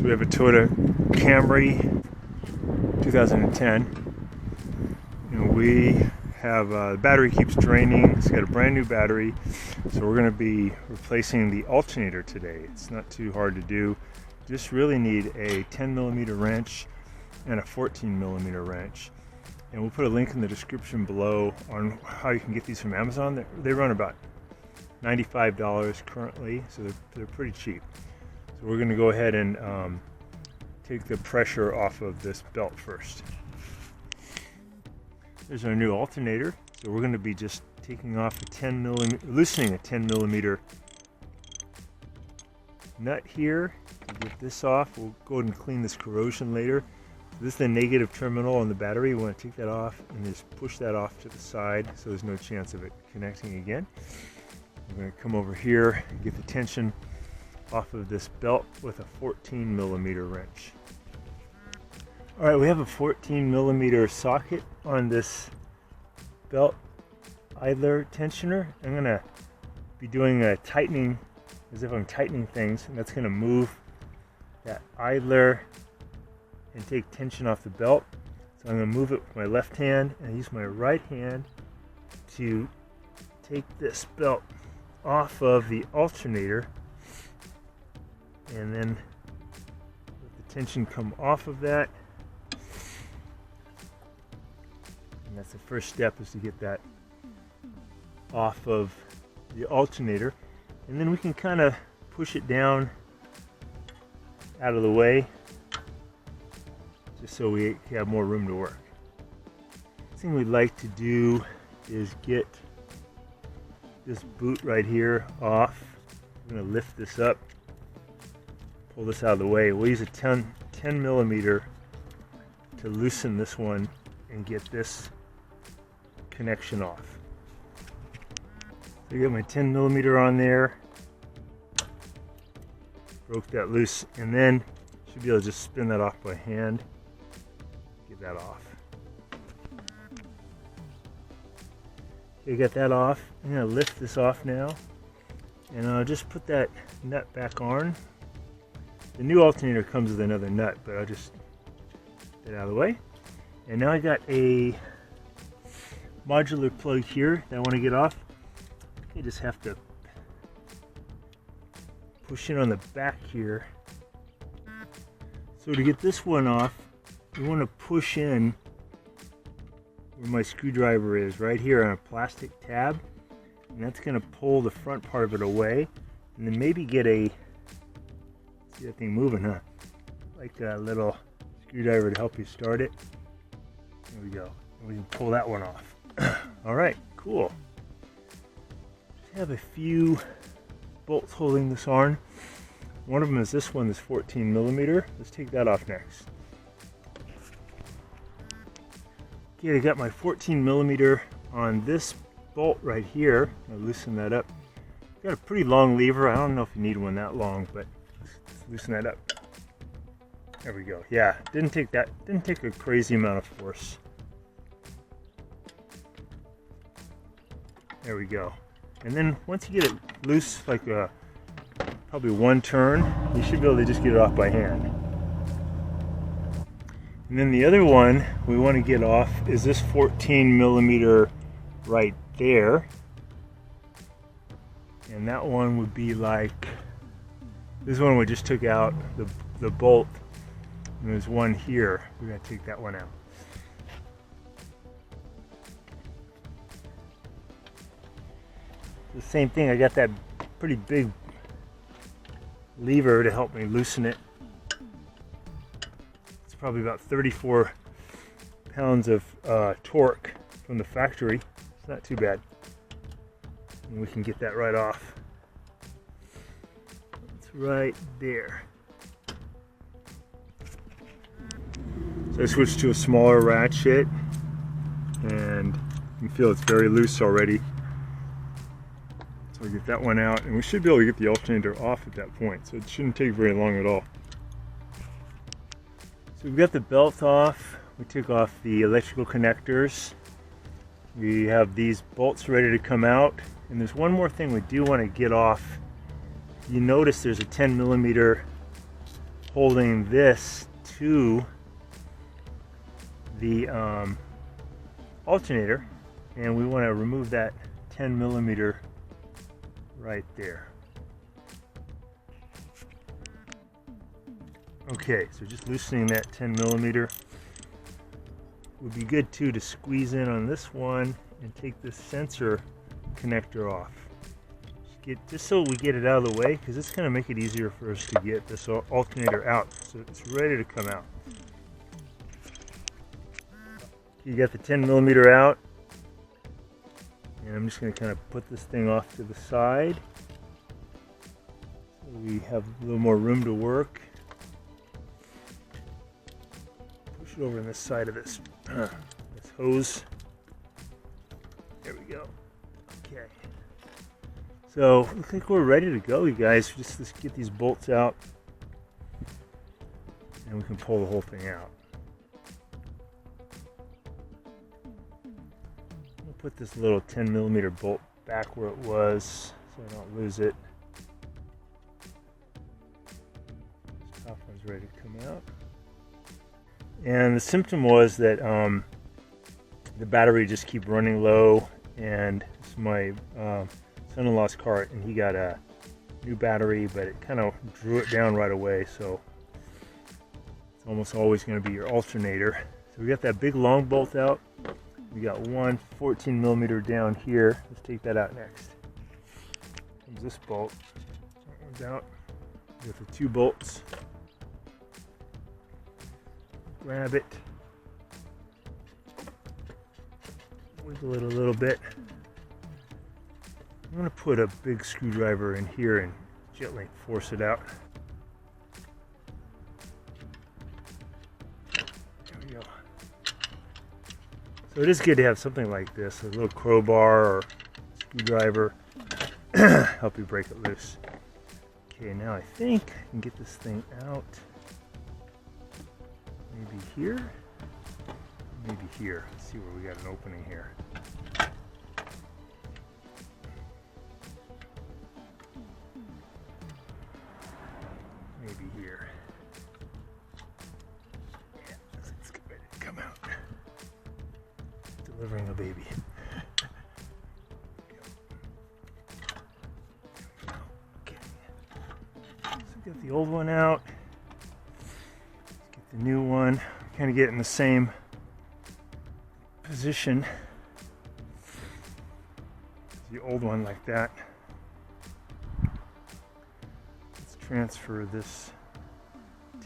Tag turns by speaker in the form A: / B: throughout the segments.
A: So we have a Toyota Camry 2010, and we have the battery keeps draining. It's got a brand new battery, so we're going to be replacing the alternator today. It's not too hard to do. Just really need a 10mm wrench and a 14mm wrench, and we'll put a link in the description below on how you can get these from Amazon. They run about $95 currently, so they're pretty cheap. So we're going to go ahead and take the pressure off of this belt first. There's our new alternator. So we're going to be just taking off a 10mm, loosening a 10mm nut here. Get this off. We'll go ahead and clean this corrosion later. So this is the negative terminal on the battery. We want to take that off and just push that off to the side so there's no chance of it connecting again. We're going to come over here and get the tension off of this belt with a 14mm wrench. All right, we have a 14mm socket on this belt idler tensioner. I'm going to be doing a tightening as if I'm tightening things, and that's going to move that idler and take tension off the belt. So I'm going to move it with my left hand and use my right hand to take this belt off of the alternator, and then let the tension come off of that. And that's the first step, is to get that off of the alternator, and then we can kind of push it down out of the way just so we have more room to work. The thing we'd like to do is get this boot right here off. I'm going to lift this up, pull this out of the way. We'll use a 10mm to loosen this one and get this connection off. So I got my 10mm on there, broke that loose, and then should be able to just spin that off by hand, get that off. Okay, got that off. I'm going to lift this off now, and I'll just put that nut back on. The new alternator comes with another nut, but I'll just get it out of the way. And now I got a modular plug here that I want to get off. You just have to push in on the back here. So to get this one off, you want to push in where my screwdriver is, right here on a plastic tab, and that's going to pull the front part of it away, and then maybe get a, see that thing moving, huh? Like a little screwdriver to help you start it. There we go. And we can pull that one off. All right, cool. I have a few bolts holding this on. One of them is this one, this 14mm. Let's take that off next. Okay, I got my 14mm on this bolt right here. I'll loosen that up. Got a pretty long lever. I don't know if you need one that long, but let's loosen that up. There we go. Yeah, didn't take a crazy amount of force. There we go. And then once you get it loose, like probably one turn, you should be able to just get it off by hand. And then the other one we want to get off is this 14mm right there. And that one would be like, this one we just took out the bolt, and there's one here. We're going to take that one out. The same thing, I got that pretty big lever to help me loosen it. It's probably about 34 pounds of torque from the factory. It's not too bad. And we can get that right off. It's right there. So I switched to a smaller ratchet, and you can feel it's very loose already. So we get that one out, and we should be able to get the alternator off at that point, so it shouldn't take very long at all. So we've got the belt off. We took off the electrical connectors. We have these bolts ready to come out, and there's one more thing we do want to get off. You notice there's a 10mm holding this to the alternator, and we want to remove that 10 millimeter right there. Okay, so just loosening that 10 millimeter. Would be good too to squeeze in on this one and take this sensor connector off. Just so we get it out of the way, because it's going to make it easier for us to get this alternator out, so it's ready to come out. You got the 10 millimeter out, and I'm just going to kind of put this thing off to the side so we have a little more room to work. Push it over on this side of this hose. There we go. Okay. So looks like we're ready to go, you guys. Let's get these bolts out, and we can pull the whole thing out. I'll put this little 10 millimeter bolt back where it was so I don't lose it. This top one's ready to come out. And the symptom was that the battery just keep running low, and it's my son-in-law's car, and he got a new battery, but it kind of drew it down right away, so it's almost always going to be your alternator. So we got that big long bolt out. We got one 14 millimeter down here. Let's take that out next. Comes this bolt. That one's out. We got the two bolts. Grab it. Wiggle it a little bit. I'm going to put a big screwdriver in here and gently force it out. There we go. So it is good to have something like this, a little crowbar or screwdriver, help you break it loose. Okay, now I think I can get this thing out. Maybe here, maybe here. Let's see where we got an opening here. Maybe here. Yeah, let's get ready to come out. Delivering a baby. Okay. So we got the old one out. The new one, kind of get in the same position as the old one, like that. Let's transfer this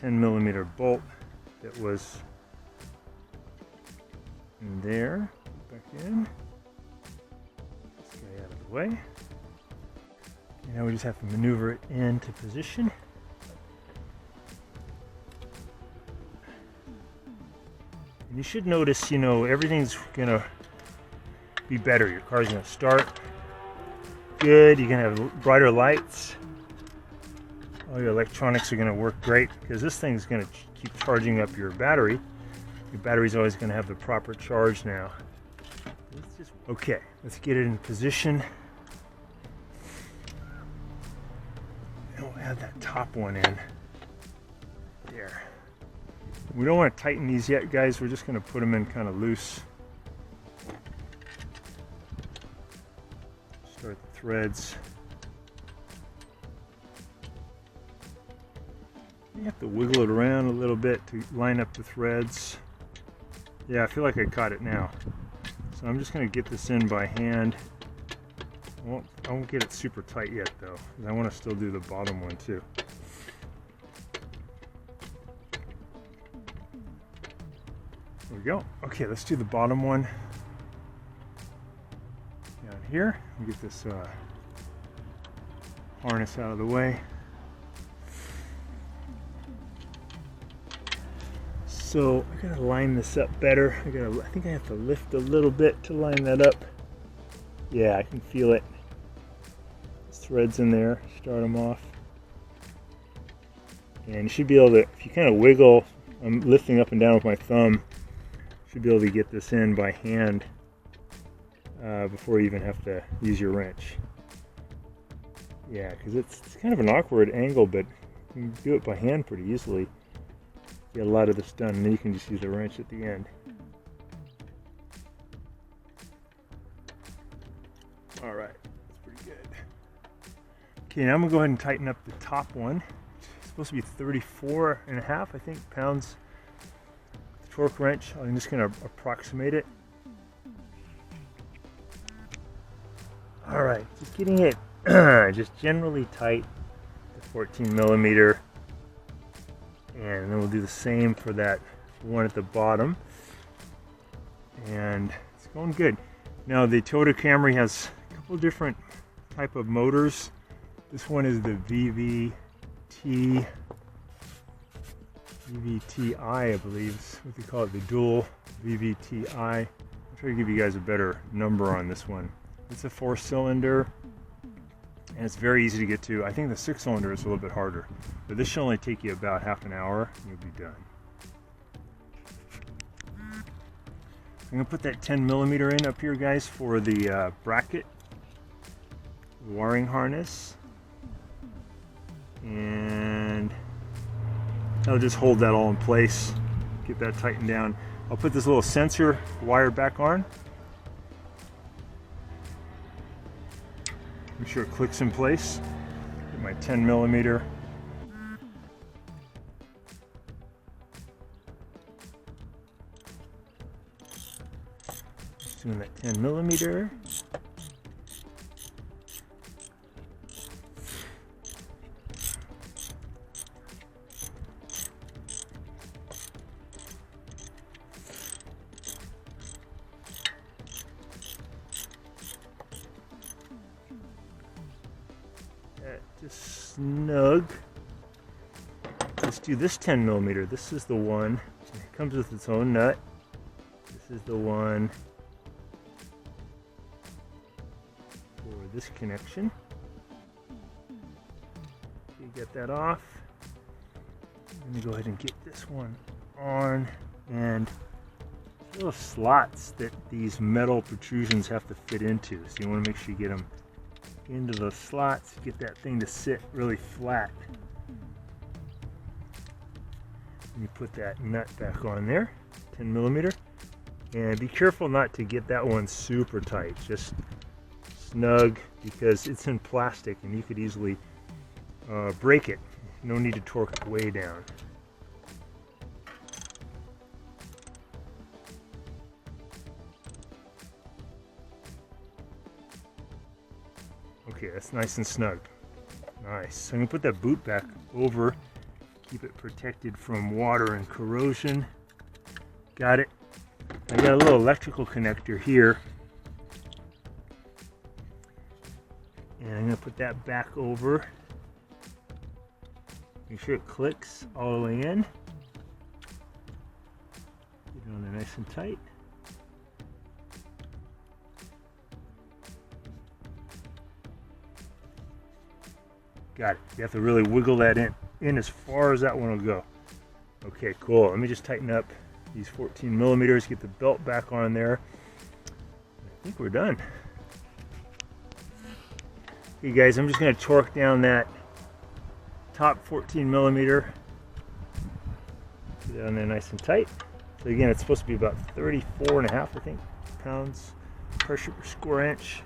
A: 10 millimeter bolt that was in there back in. This guy out of the way. And now we just have to maneuver it into position. And you should notice, you know, everything's gonna be better. Your car's gonna start good. You're gonna have brighter lights. All your electronics are gonna work great, because this thing's gonna keep charging up your battery. Your battery's always gonna have the proper charge now. Okay, let's get it in position. And we'll add that top one in. There. We don't want to tighten these yet, guys. We're just going to put them in kind of loose. Start the threads. You have to wiggle it around a little bit to line up the threads. Yeah, I feel like I caught it now. So I'm just going to get this in by hand. I won't get it super tight yet, though, because I want to still do the bottom one too. There we go. Okay, let's do the bottom one down here. We'll get this harness out of the way. So I gotta line this up better. I think I have to lift a little bit to line that up. Yeah, I can feel it. There's threads in there. Start them off. And you should be able to, if you kind of wiggle, I'm lifting up and down with my thumb, should be able to get this in by hand before you even have to use your wrench. Yeah, because it's kind of an awkward angle, but can do it by hand pretty easily. Get a lot of this done, and then you can just use a wrench at the end. All right, that's pretty good. Okay, now I'm gonna go ahead and tighten up the top one. It's supposed to be 34.5, I think, pounds. The torque wrench, I'm just gonna approximate it. All right, just getting it just generally tight, the 14 millimeter. And then we'll do the same for that one at the bottom. And it's going good. Now the Toyota Camry has a couple different type of motors. This one is the VVTi, I believe is what they call it, the dual VVTi. I'll try to give you guys a better number on this one. It's a 4-cylinder. And it's very easy to get to. I think the 6-cylinder is a little bit harder, but this should only take you about half an hour and you'll be done. I'm gonna put that 10 millimeter in up here, guys, for the bracket wiring harness, and I'll just hold that all in place, get that tightened down. I'll put this little sensor wire back on. Make sure it clicks in place. Get my 10 millimeter. Just doing that 10 millimeter. Just snug. Let's do this 10 millimeter. This is the one. It comes with its own nut. This is the one for this connection. You get that off. Let me go ahead and get this one on, and little slots that these metal protrusions have to fit into. So you want to make sure you get them into the slots, get that thing to sit really flat. And you put that nut back on there, 10 millimeter. And be careful not to get that one super tight, just snug, because it's in plastic and you could easily break it. No need to torque it way down. Okay, that's nice and snug. Nice. So I'm gonna put that boot back over, keep it protected from water and corrosion. Got it. I got a little electrical connector here, and I'm gonna put that back over. Make sure it clicks all the way in. Get it on there nice and tight. Got it. You have to really wiggle that in as far as that one will go. Okay, cool. Let me just tighten up these 14 millimeters, get the belt back on there. I think we're done. Okay guys, I'm just gonna torque down that top 14 millimeter. Get it on there nice and tight. So again, it's supposed to be about 34.5, I think, pounds pressure per square inch.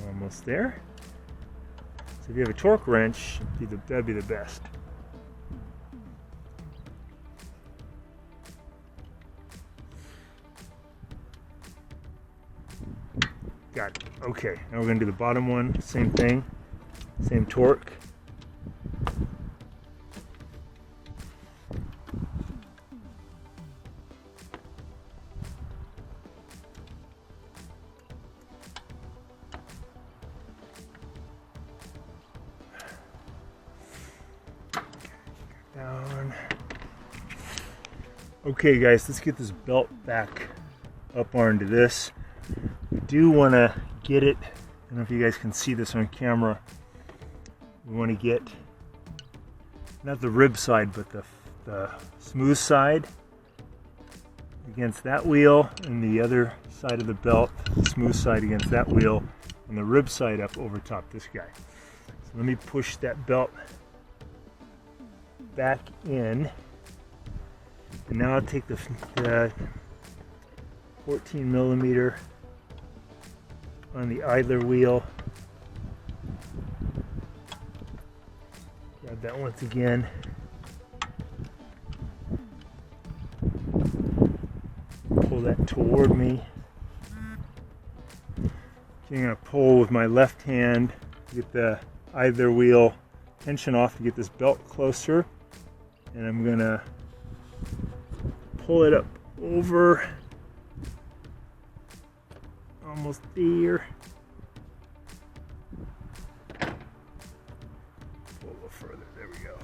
A: Almost there. So if you have a torque wrench, that'd be the best. Got it. Okay, now we're going to do the bottom one. Same thing, same torque. Down. Okay guys, let's get this belt back up onto this. We do want to get it, I don't know if you guys can see this on camera, we want to get not the rib side but the smooth side, against that wheel, and the other side of the belt, the smooth side against that wheel, and the rib side up over top this guy. So let me push that belt back in, and now I'll take the 14 millimeter on the idler wheel. Grab that once again. Pull that toward me. Okay, I'm going to pull with my left hand, get the idler wheel tension off to get this belt closer, and I'm going to pull it up over almost there. Pull a little further, there we go.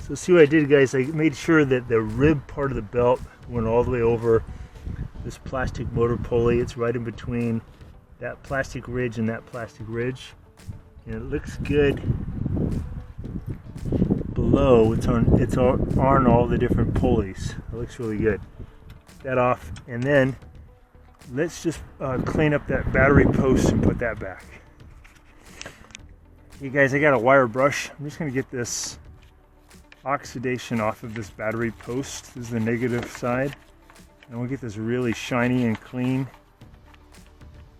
A: So see what I did, guys, I made sure that the rib part of the belt went all the way over this plastic motor pulley. It's right in between that plastic ridge and that plastic ridge, and it looks good below. It's on all the different pulleys. It looks really good. Get that off, and then let's just clean up that battery post and put that back. Okay guys, I got a wire brush. I'm just going to get this oxidation off of this battery post. This is the negative side, and we'll get this really shiny and clean.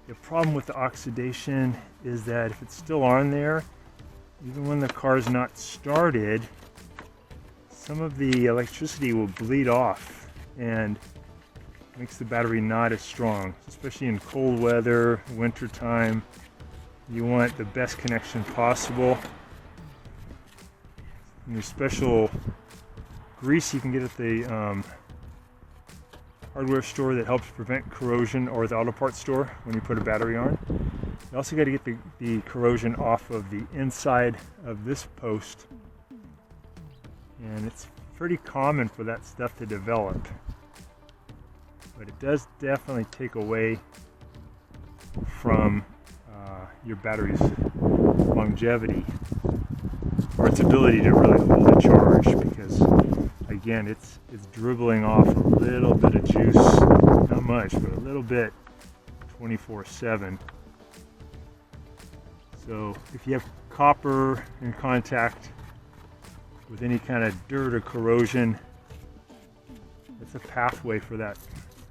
A: The problem with the oxidation is that if it's still on there, even when the car's not started, some of the electricity will bleed off and makes the battery not as strong, especially in cold weather, winter time. You want the best connection possible. And there's special grease you can get at the hardware store that helps prevent corrosion, or the auto parts store when you put a battery on. You also got to get the corrosion off of the inside of this post, and it's pretty common for that stuff to develop, but it does definitely take away from your battery's longevity, or its ability to really hold a charge, because again, it's dribbling off a little bit of juice, not much, but a little bit, 24/7. So if you have copper in contact with any kind of dirt or corrosion, that's a pathway for that,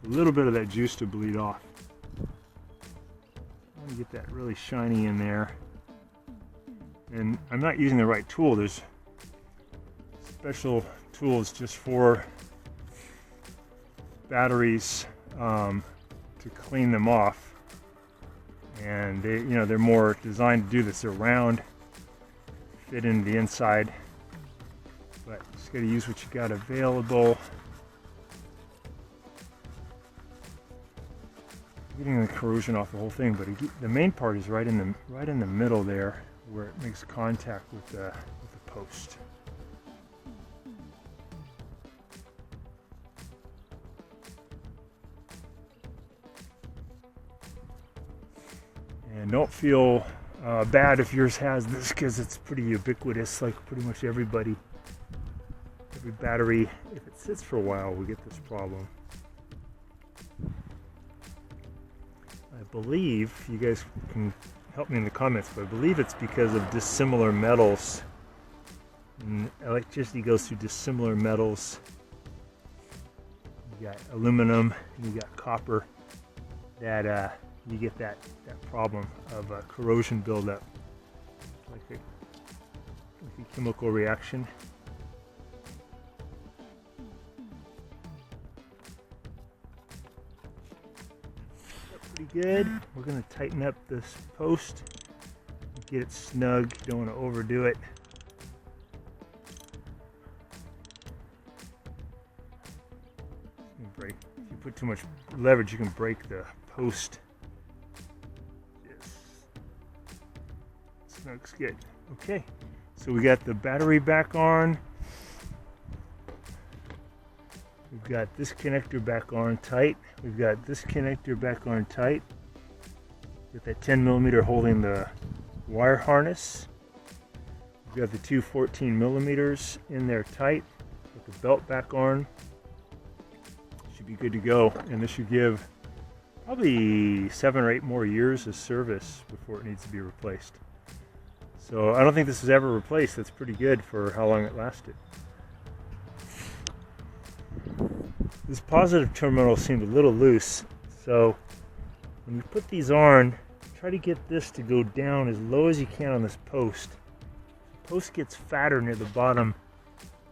A: a little bit of that juice to bleed off. I want to get that really shiny in there. And I'm not using the right tool. There's special tools just for batteries to clean them off, and they're more designed to do this. They're round, fit in the inside, but just got to use what you got available. Getting the corrosion off the whole thing, but the main part is right in the middle there, where it makes contact with the post. And don't feel bad if yours has this, because it's pretty ubiquitous. Like pretty much every battery, if it sits for a while, we get this problem. I believe, you guys can help me in the comments, but I believe it's because of dissimilar metals. And electricity goes through dissimilar metals. You got aluminum and you got copper, that you get that problem of corrosion buildup, like a chemical reaction. Pretty good. We're going to tighten up this post, get it snug. Don't want to overdo it. Break. If you put too much leverage, you can break the post. Snug's good. Okay, so we got the battery back on. We've got this connector back on tight. We've got this connector back on tight with that 10mm holding the wire harness. We've got the two 14mm in there tight with the belt back on. Should be good to go, and this should give probably 7 or 8 more years of service before it needs to be replaced. So I don't think this is ever replaced. That's pretty good for how long it lasted. This positive terminal seemed a little loose, so when you put these on, try to get this to go down as low as you can on this post. The post gets fatter near the bottom,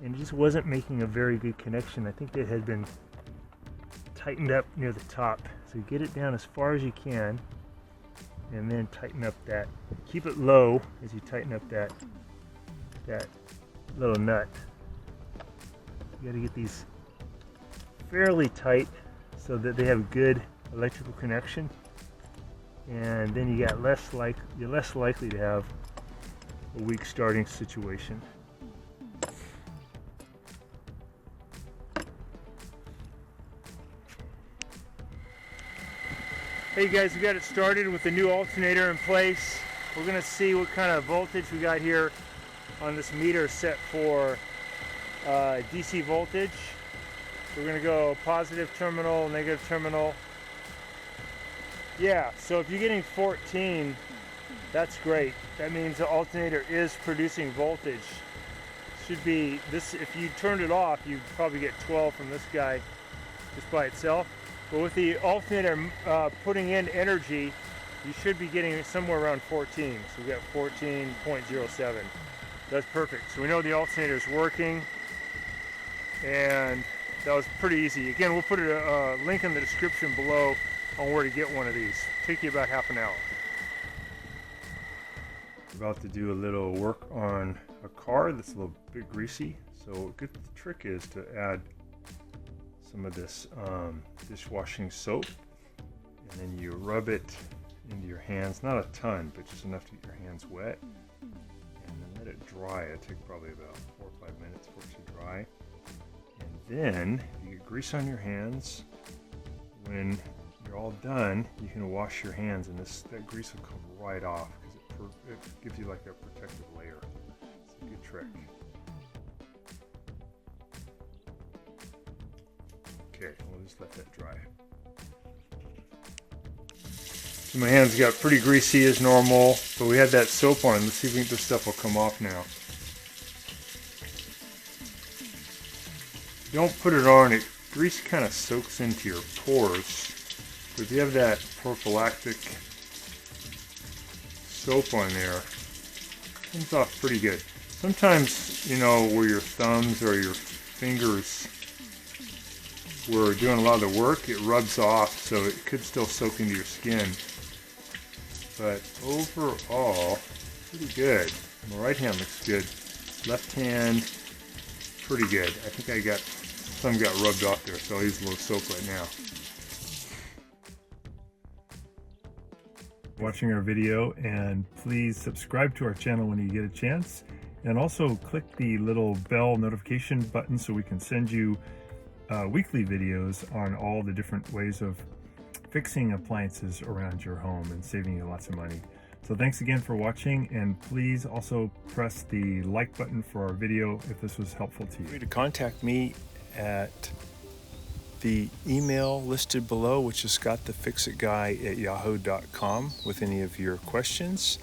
A: and it just wasn't making a very good connection. I think it had been tightened up near the top. So get it down as far as you can, and then tighten up that. Keep it low as you tighten up that little nut. You got to get these fairly tight so that they have good electrical connection, and then you're less likely to have a weak starting situation. Hey guys, we got it started with the new alternator in place. We're going to see what kind of voltage we got here on this meter set for DC voltage. We're going to go positive terminal, negative terminal. Yeah, so if you're getting 14, that's great. That means the alternator is producing voltage. Should be this. If you turned it off, you'd probably get 12 from this guy just by itself. But with the alternator putting in energy, you should be getting somewhere around 14. So we got 14.07. That's perfect. So we know the alternator is working, and that was pretty easy. Again, we'll put a link in the description below on where to get one of these. Take you about half an hour. About to do a little work on a car that's a little bit greasy. So a good trick is to add some of this dishwashing soap, and then you rub it into your hands, not a ton, but just enough to get your hands wet, and then let it dry. It takes probably about 4 or 5 minutes for it to dry. And then you get grease on your hands. When you're all done, you can wash your hands, and that grease will come right off because it gives you like a protective layer. It's a good trick. Okay, we'll just let that dry. So my hands got pretty greasy as normal, but we had that soap on. Let's see if this stuff will come off now. Don't put it on, grease kind of soaks into your pores. But if you have that prophylactic soap on there, it comes off pretty good. Sometimes, you know, where your thumbs or your fingers were doing a lot of the work, it rubs off, so it could still soak into your skin. But overall, pretty good. My right hand looks good. Left hand, pretty good. I think some got rubbed off there, so I'll use a little soap right now. Watching our video, and please subscribe to our channel when you get a chance, and also click the little bell notification button so we can send you weekly videos on all the different ways of fixing appliances around your home and saving you lots of money. So thanks again for watching, and please also press the like button for our video if this was helpful to you. To contact me at the email listed below, which is scottthefixitguy@yahoo.com, with any of your questions.